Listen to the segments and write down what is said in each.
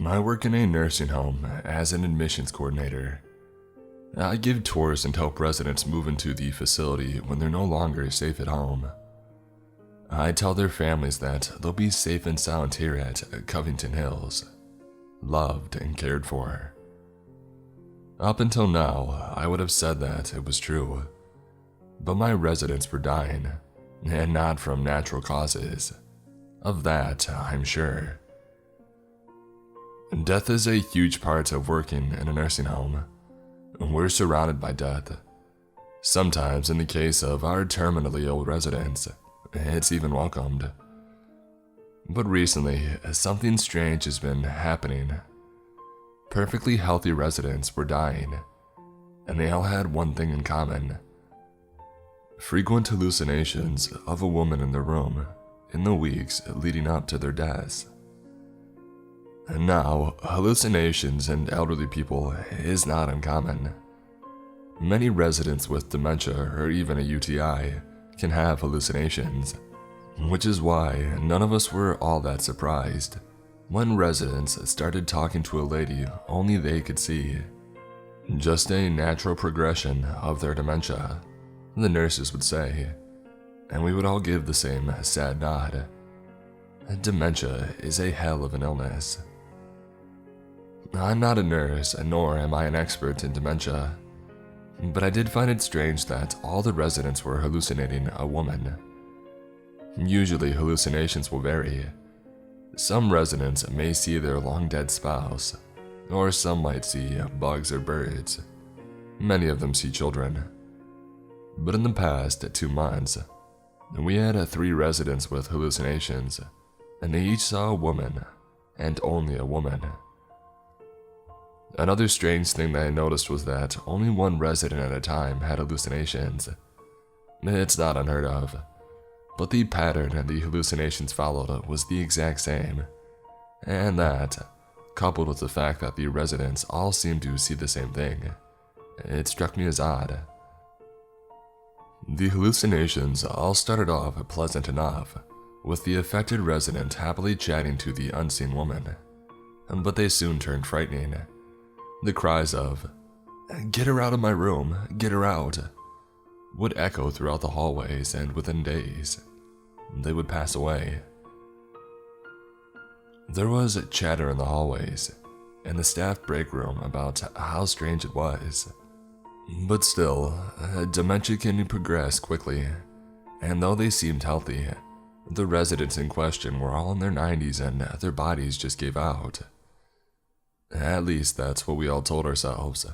I work in a nursing home as an admissions coordinator. I give tours and help residents move into the facility when they're no longer safe at home. I tell their families that they'll be safe and sound here at Covington Hills, loved and cared for. Up until now, I would have said that it was true, but my residents were dying, and not from natural causes. Of that, I'm sure. Death is a huge part of working in a nursing home. We're surrounded by death. Sometimes, in the case of our terminally ill residents, it's even welcomed. But recently, something strange has been happening. Perfectly healthy residents were dying, and they all had one thing in common: frequent hallucinations of a woman in their room in the weeks leading up to their deaths. And now, hallucinations in elderly people is not uncommon. Many residents with dementia or even a UTI can have hallucinations, which is why none of us were all that surprised when residents started talking to a lady only they could see. Just a natural progression of their dementia, the nurses would say, and we would all give the same sad nod. Dementia is a hell of an illness. I'm not a nurse, nor am I an expert in dementia, but I did find it strange that all the residents were hallucinating a woman. Usually hallucinations will vary. Some residents may see their long-dead spouse, or some might see bugs or birds. Many of them see children. But in the past 2 months, we had 3 residents with hallucinations, and they each saw a woman, and only a woman. Another strange thing that I noticed was that only one resident at a time had hallucinations. It's not unheard of, but the pattern the hallucinations followed was the exact same, and that, coupled with the fact that the residents all seemed to see the same thing, it struck me as odd. The hallucinations all started off pleasant enough, with the affected resident happily chatting to the unseen woman, but they soon turned frightening. The cries of, "Get her out of my room, get her out," would echo throughout the hallways, and within days, they would pass away. There was chatter in the hallways and the staff break room about how strange it was. But still, dementia can progress quickly, and though they seemed healthy, the residents in question were all in their 90s and their bodies just gave out. At least that's what we all told ourselves.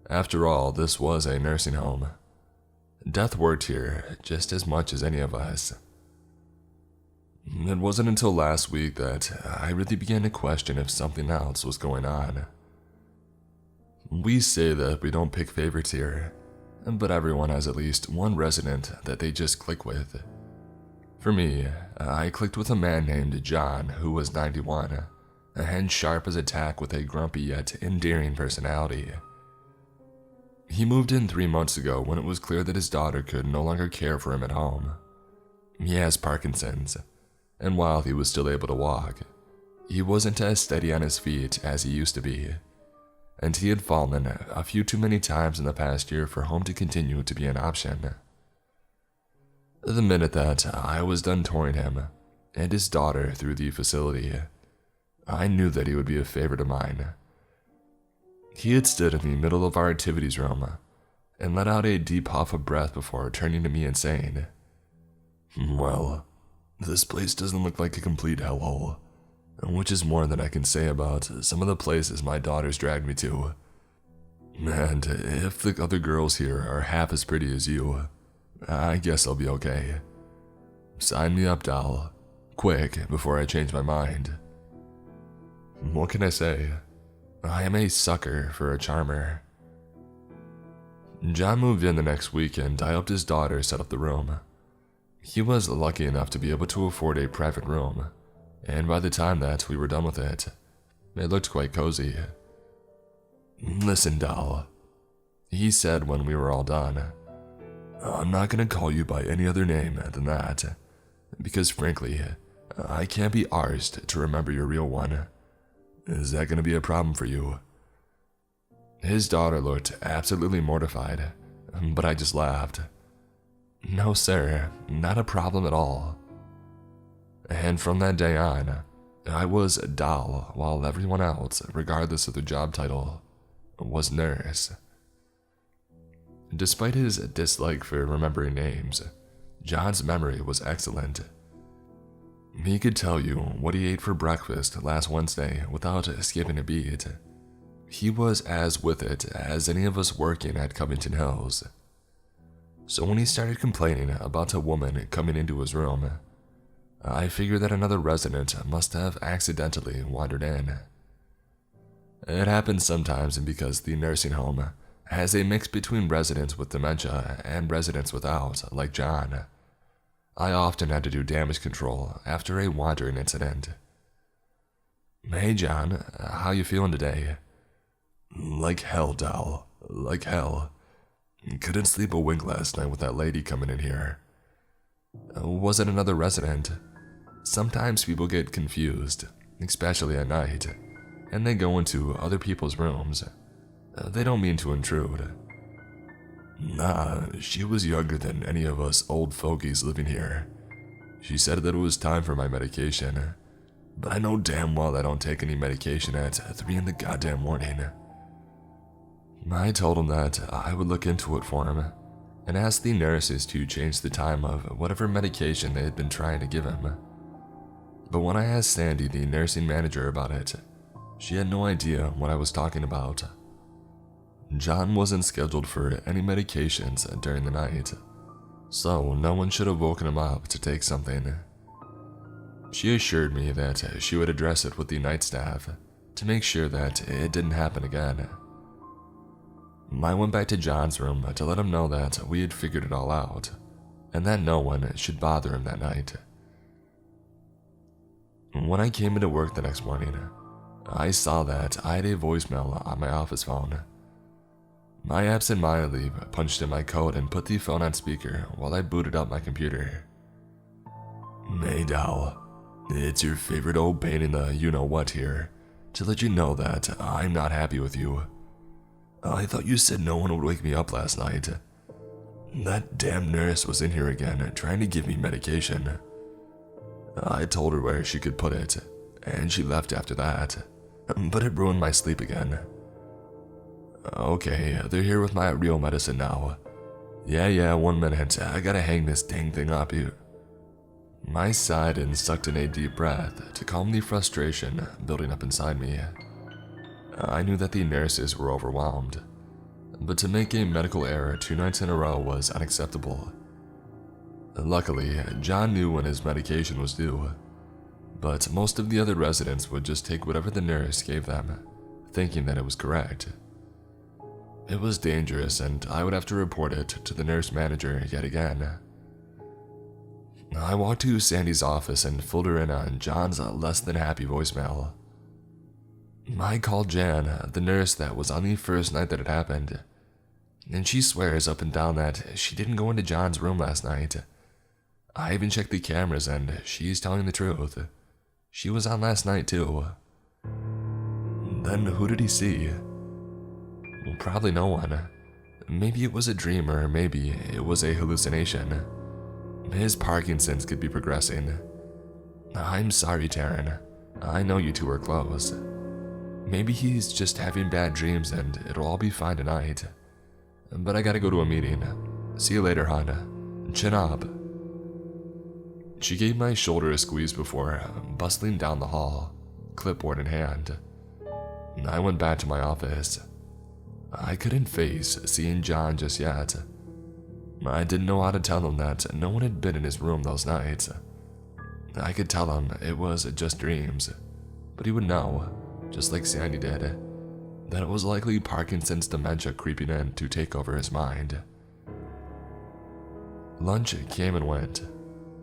After all, this was a nursing home. Death worked here just as much as any of us. It wasn't until last week that I really began to question if something else was going on. We say that we don't pick favorites here, but everyone has at least one resident that they just click with. For me, I clicked with a man named John who was 91, and sharp as a tack with a grumpy yet endearing personality. He moved in 3 months ago when it was clear that his daughter could no longer care for him at home. He has Parkinson's, and while he was still able to walk, he wasn't as steady on his feet as he used to be, and he had fallen a few too many times in the past year for home to continue to be an option. The minute that I was done touring him and his daughter through the facility, I knew that he would be a favorite of mine. He had stood in the middle of our activities room and let out a deep puff of breath before turning to me and saying, "Well, this place doesn't look like a complete hellhole, which is more than I can say about some of the places my daughters dragged me to. And if the other girls here are half as pretty as you, I guess I'll be okay. Sign me up, doll, quick before I change my mind." What can I say? I am a sucker for a charmer. John moved in the next week and I helped his daughter set up the room. He was lucky enough to be able to afford a private room, and by the time that we were done with it, it looked quite cozy. "Listen, doll," he said when we were all done. "I'm not going to call you by any other name than that, because frankly, I can't be arsed to remember your real one. Is that gonna be a problem for you?" His daughter looked absolutely mortified, but I just laughed. "No, sir, not a problem at all." And from that day on, I was doll, while everyone else, regardless of their job title, was nurse. Despite his dislike for remembering names, John's memory was excellent. He could tell you what he ate for breakfast last Wednesday without skipping a beat. He was as with it as any of us working at Covington Hills. So when he started complaining about a woman coming into his room, I figured that another resident must have accidentally wandered in. It happens sometimes because the nursing home has a mix between residents with dementia and residents without, like John. I often had to do damage control after a wandering incident. "Hey John, how you feeling today?" "Like hell, doll. Like hell. Couldn't sleep a wink last night with that lady coming in here." "Was it another resident?" Sometimes people get confused, especially at night, and they go into other people's rooms. They don't mean to intrude. "Nah, she was younger than any of us old fogies living here. She said that it was time for my medication, but I know damn well I don't take any medication at 3 in the goddamn morning." I told him that I would look into it for him, and asked the nurses to change the time of whatever medication they had been trying to give him. But when I asked Sandy, the nursing manager, about it, she had no idea what I was talking about. John wasn't scheduled for any medications during the night, so no one should have woken him up to take something. She assured me that she would address it with the night staff to make sure that it didn't happen again. I went back to John's room to let him know that we had figured it all out, and that no one should bother him that night. When I came into work the next morning, I saw that I had a voicemail on my office phone. I absentmindedly punched in my code and put the phone on speaker while I booted up my computer. "Hey doll, it's your favorite old pain in the you-know-what here, to let you know that I'm not happy with you. I thought you said no one would wake me up last night. That damn nurse was in here again trying to give me medication. I told her where she could put it, and she left after that, but it ruined my sleep again. Okay, they're here with my real medicine now. Yeah, 1 minute, I gotta hang this dang thing up you." I sighed and sucked in a deep breath to calm the frustration building up inside me. I knew that the nurses were overwhelmed, but to make a medical error 2 nights in a row was unacceptable. Luckily, John knew when his medication was due, but most of the other residents would just take whatever the nurse gave them, thinking that it was correct. It was dangerous, and I would have to report it to the nurse manager yet again. I walked to Sandy's office and filled her in on John's less than happy voicemail. I called Jan, the nurse that was on the first night that it happened, and she swears up and down that she didn't go into John's room last night. I even checked the cameras and she's telling the truth. She was on last night too. Then who did he see? Well, probably no one. Maybe it was a dream, or maybe it was a hallucination. His Parkinson's could be progressing. I'm sorry, Taryn. I know you two are close. Maybe he's just having bad dreams and it'll all be fine tonight. But I gotta go to a meeting. See you later, hon. Chin up. She gave my shoulder a squeeze before bustling down the hall, clipboard in hand. I went back to my office. I couldn't face seeing John just yet. I didn't know how to tell him that no one had been in his room those nights. I could tell him it was just dreams, but he would know, just like Sandy did, that it was likely Parkinson's dementia creeping in to take over his mind. Lunch came and went,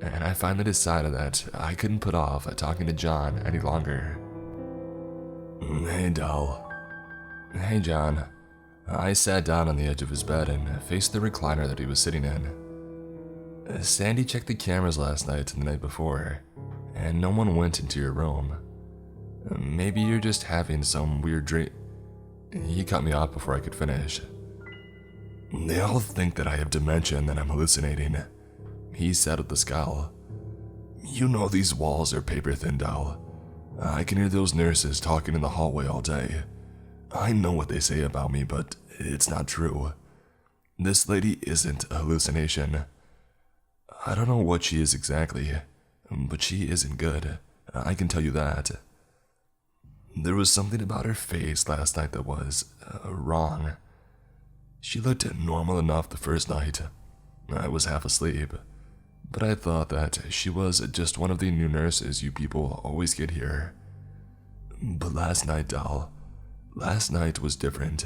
and I finally decided that I couldn't put off talking to John any longer. Hey, doll. Hey, John. I sat down on the edge of his bed and faced the recliner that he was sitting in. Sandy checked the cameras last night and the night before, and no one went into your room. Maybe you're just having some weird dream. He cut me off before I could finish. They all think that I have dementia and that I'm hallucinating, he said with a scowl. You know these walls are paper thin, doll. I can hear those nurses talking in the hallway all day. I know what they say about me, but it's not true. This lady isn't a hallucination. I don't know what she is exactly, but she isn't good. I can tell you that. There was something about her face last night that was wrong. She looked normal enough the first night. I was half asleep, but I thought that she was just one of the new nurses you people always get here. But last night, doll, last night was different.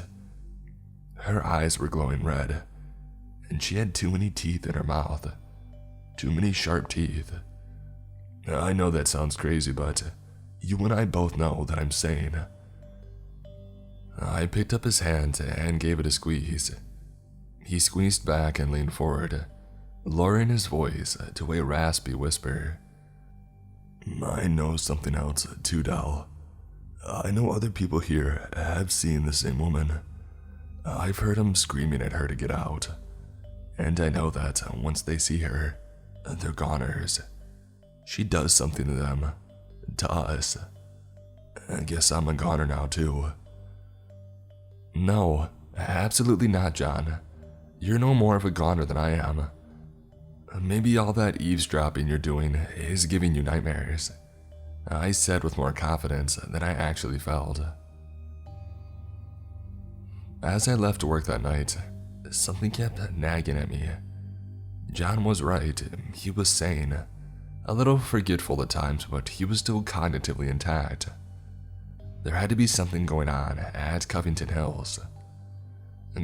Her eyes were glowing red, and she had too many teeth in her mouth. Too many sharp teeth. I know that sounds crazy, but you and I both know that I'm sane. I picked up his hand and gave it a squeeze. He squeezed back and leaned forward, lowering his voice to a raspy whisper. I know something else too, doll. I know other people here have seen the same woman. I've heard them screaming at her to get out. And I know that once they see her, they're goners. She does something to them, to us. I guess I'm a goner now too. No, absolutely not, John. You're no more of a goner than I am. Maybe all that eavesdropping you're doing is giving you nightmares, I said with more confidence than I actually felt. As I left work that night, something kept nagging at me. John was right, he was sane. A little forgetful at times, but he was still cognitively intact. There had to be something going on at Covington Hills.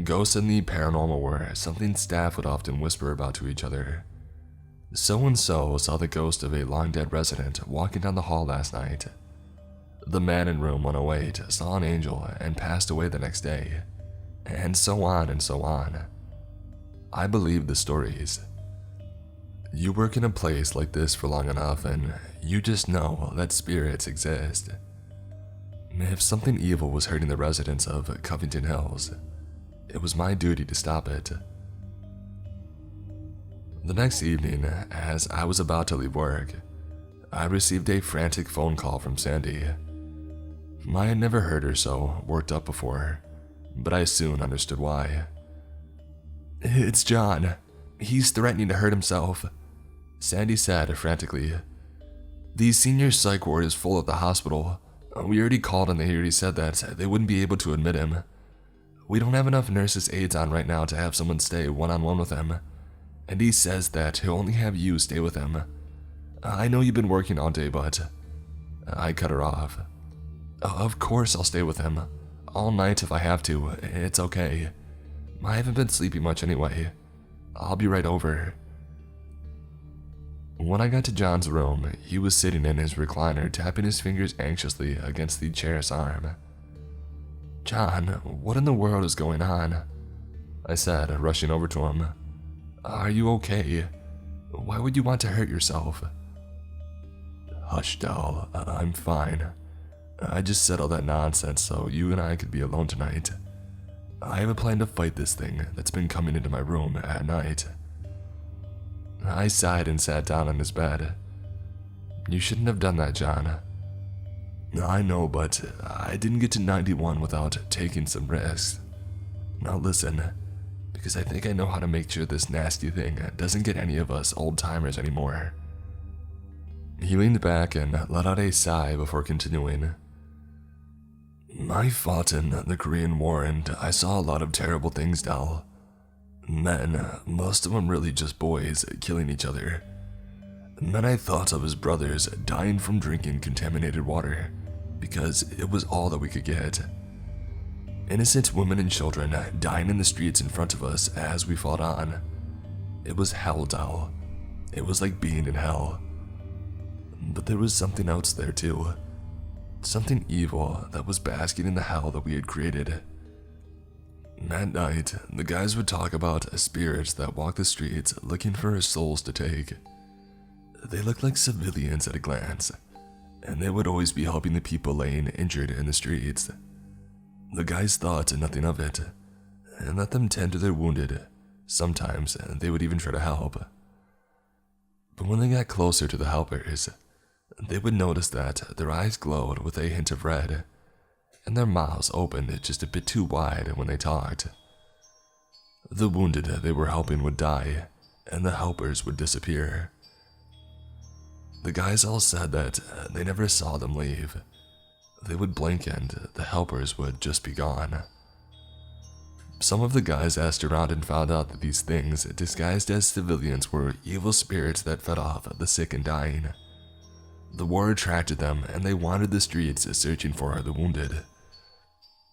Ghosts and the paranormal were something staff would often whisper about to each other. So-and-so saw the ghost of a long-dead resident walking down the hall last night. The man in room 108 saw an angel and passed away the next day. And so on and so on. I believe the stories. You work in a place like this for long enough and you just know that spirits exist. If something evil was hurting the residents of Covington Hills, it was my duty to stop it. The next evening, as I was about to leave work, I received a frantic phone call from Sandy. I had never heard her so worked up before, but I soon understood why. It's John. He's threatening to hurt himself, Sandy said frantically. The senior psych ward is full at the hospital. We already called and they already said that they wouldn't be able to admit him. We don't have enough nurses' aides on right now to have someone stay one-on-one with him. And he says that he'll only have you stay with him. I know you've been working all day, but... I cut her off. Of course I'll stay with him. All night if I have to. It's okay. I haven't been sleeping much anyway. I'll be right over. When I got to John's room, he was sitting in his recliner tapping his fingers anxiously against the chair's arm. John, what in the world is going on? I said, rushing over to him. Are you okay? Why would you want to hurt yourself? Hush, doll. I'm fine. I just said all that nonsense so you and I could be alone tonight. I have a plan to fight this thing that's been coming into my room at night. I sighed and sat down on his bed. You shouldn't have done that, John. I know, but I didn't get to 91 without taking some risks. Now listen, because I think I know how to make sure this nasty thing doesn't get any of us old-timers anymore. He leaned back and let out a sigh before continuing. I fought in the Korean War and I saw a lot of terrible things, doll. Men, most of them really just boys, killing each other. And then I thought of his brothers dying from drinking contaminated water, because it was all that we could get. Innocent women and children dying in the streets in front of us as we fought on. It was hell, doll. It was like being in hell. But there was something else there too. Something evil that was basking in the hell that we had created. At night, the guys would talk about spirits that walk the streets looking for souls to take. They looked like civilians at a glance, and they would always be helping the people laying injured in the streets. The guys thought nothing of it, and let them tend to their wounded. Sometimes they would even try to help. But when they got closer to the helpers, they would notice that their eyes glowed with a hint of red, and their mouths opened just a bit too wide when they talked. The wounded they were helping would die, and the helpers would disappear. The guys all said that they never saw them leave. They would blink and the helpers would just be gone. Some of the guys asked around and found out that these things, disguised as civilians, were evil spirits that fed off the sick and dying. The war attracted them, and they wandered the streets searching for the wounded.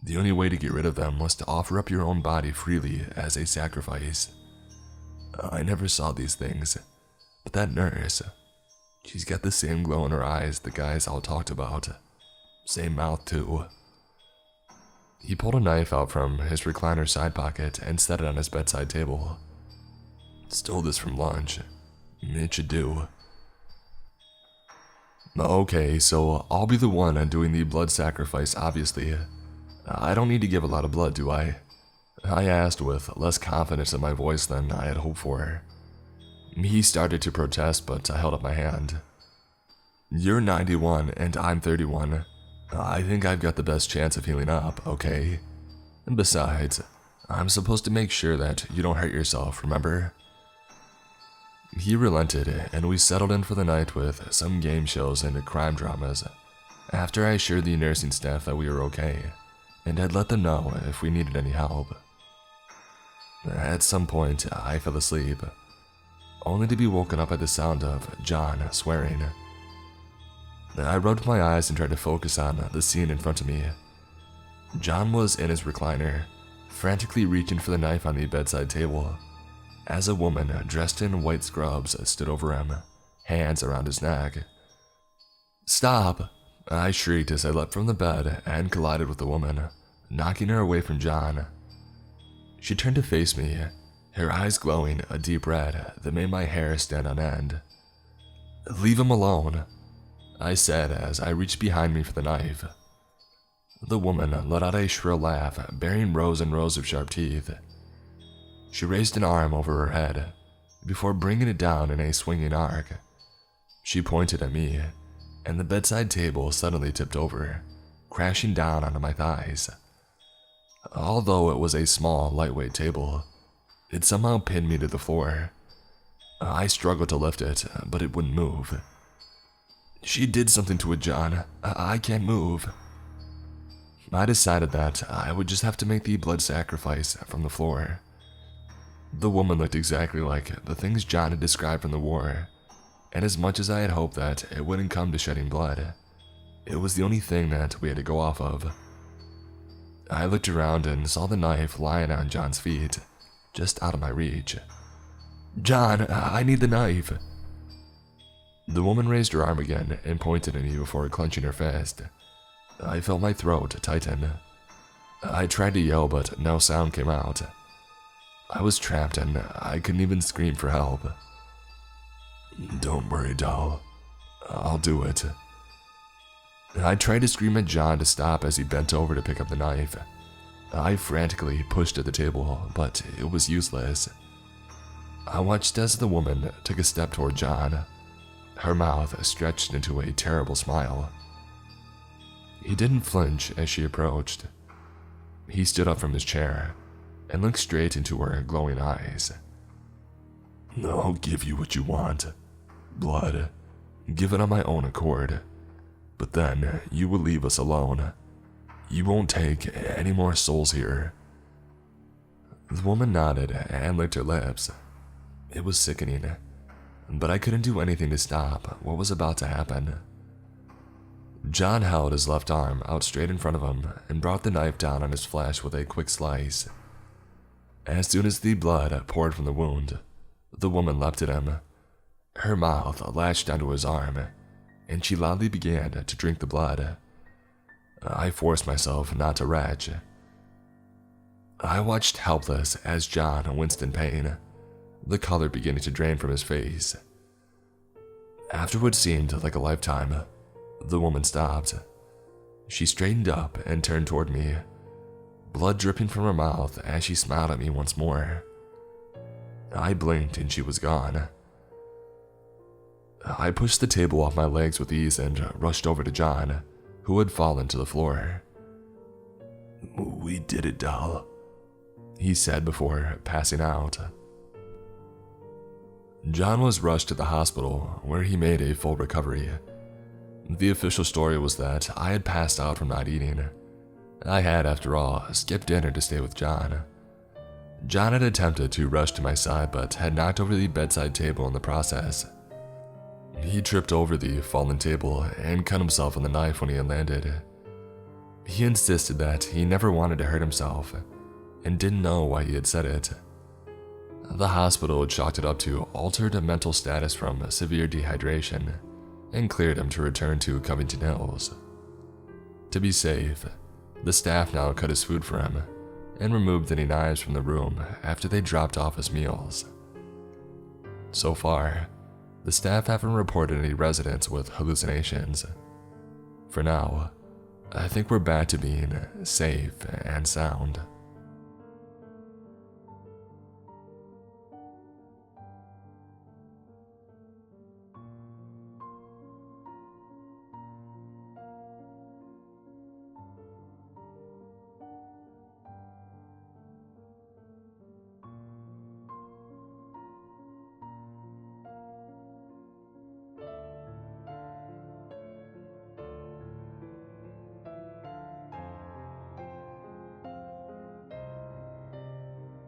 The only way to get rid of them was to offer up your own body freely as a sacrifice. I never saw these things, but that nurse, she's got the same glow in her eyes the guys all talked about. Same mouth too. He pulled a knife out from his recliner side pocket and set it on his bedside table. Stole this from lunch. It should do. Okay, so I'll be the one doing the blood sacrifice, obviously. I don't need to give a lot of blood, do I? I asked with less confidence in my voice than I had hoped for. He started to protest, but I held up my hand. You're 91 and I'm 31. I think I've got the best chance of healing up, okay? And besides, I'm supposed to make sure that you don't hurt yourself, remember? He relented, and we settled in for the night with some game shows and crime dramas, after I assured the nursing staff that we were okay, and had let them know if we needed any help. At some point, I fell asleep, only to be woken up by the sound of John swearing. I rubbed my eyes and tried to focus on the scene in front of me. John was in his recliner, frantically reaching for the knife on the bedside table, as a woman dressed in white scrubs stood over him, hands around his neck. "Stop!" I shrieked as I leapt from the bed and collided with the woman, knocking her away from John. She turned to face me, her eyes glowing a deep red that made my hair stand on end. "Leave him alone," I said as I reached behind me for the knife. The woman let out a shrill laugh, bearing rows and rows of sharp teeth. She raised an arm over her head, before bringing it down in a swinging arc. She pointed at me, and the bedside table suddenly tipped over, crashing down onto my thighs. Although it was a small, lightweight table, it somehow pinned me to the floor. I struggled to lift it, but it wouldn't move. "She did something to it, John. I can't move." I decided that I would just have to make the blood sacrifice from the floor. The woman looked exactly like the things John had described from the war, and as much as I had hoped that it wouldn't come to shedding blood, it was the only thing that we had to go off of. I looked around and saw the knife lying on John's feet, just out of my reach. "John, I need the knife." The woman raised her arm again and pointed at me before clenching her fist. I felt my throat tighten. I tried to yell, but no sound came out. I was trapped and I couldn't even scream for help. "Don't worry, doll. I'll do it." I tried to scream at John to stop as he bent over to pick up the knife. I frantically pushed at the table, but it was useless. I watched as the woman took a step toward John, her mouth stretched into a terrible smile. He didn't flinch as she approached. He stood up from his chair and looked straight into her glowing eyes. "I'll give you what you want. Blood. Give it on my own accord. But then you will leave us alone. You won't take any more souls here." The woman nodded and licked her lips. It was sickening, but I couldn't do anything to stop what was about to happen. John held his left arm out straight in front of him and brought the knife down on his flesh with a quick slice. As soon as the blood poured from the wound, the woman leapt at him. Her mouth latched onto his arm, and she loudly began to drink the blood. I forced myself not to retch. I watched helpless as John winced in pain, the color beginning to drain from his face. After what seemed like a lifetime, The woman stopped. She straightened up and turned toward me, blood dripping from her mouth as she smiled at me once more. I blinked and she was gone. I pushed the table off my legs with ease and rushed over to John, who had fallen to the floor. "We did it, doll," he said before passing out. John was rushed to the hospital, where he made a full recovery. The official story was that I had passed out from not eating. I had, after all, skipped dinner to stay with John. John had attempted to rush to my side but had knocked over the bedside table in the process. He tripped over the fallen table and cut himself on the knife when he had landed. He insisted that he never wanted to hurt himself and didn't know why he had said it. The hospital chalked it up to altered mental status from severe dehydration and cleared him to return to Covington Hills. To be safe, the staff now cut his food for him and removed any knives from the room after they dropped off his meals. So far, the staff haven't reported any residents with hallucinations. For now, I think we're back to being safe and sound.